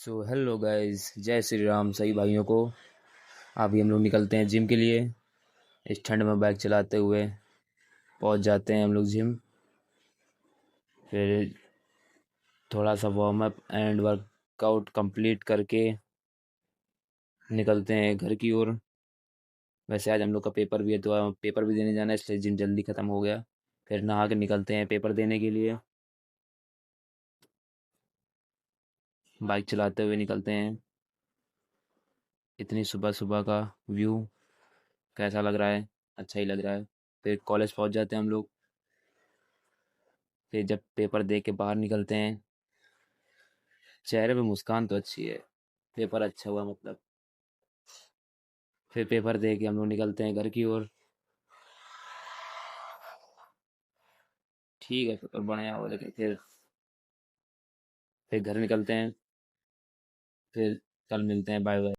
So hello guys, जय श्री राम सभी भाइयों को। अभी हम लोग निकलते हैं जिम के लिए। इस ठंड में बाइक चलाते हुए पहुंच जाते हैं हम लोग जिम। फिर थोड़ा सा warm up and workout complete करके निकलते हैं घर की ओर। वैसे आज हम लोग का पेपर भी है तो पेपर भी देने जाना है, इसलिए जिम जल्दी ख़त्म हो गया। फिर नहा के निकलते हैं पेपर देने के लिए। बाइक चलाते हुए निकलते हैं। इतनी सुबह सुबह का व्यू कैसा लग रहा है? अच्छा ही लग रहा है। फिर कॉलेज पहुंच जाते हैं हम लोग। फिर जब पेपर दे के बाहर निकलते हैं, चेहरे पे मुस्कान तो अच्छी है। पेपर अच्छा हुआ मतलब। फिर पेपर दे के हम लोग निकलते हैं घर की ओर। ठीक है, पेपर बढ़िया हो लेकिन फिर घर निकलते हैं। फिर कल मिलते हैं, बाय बाय।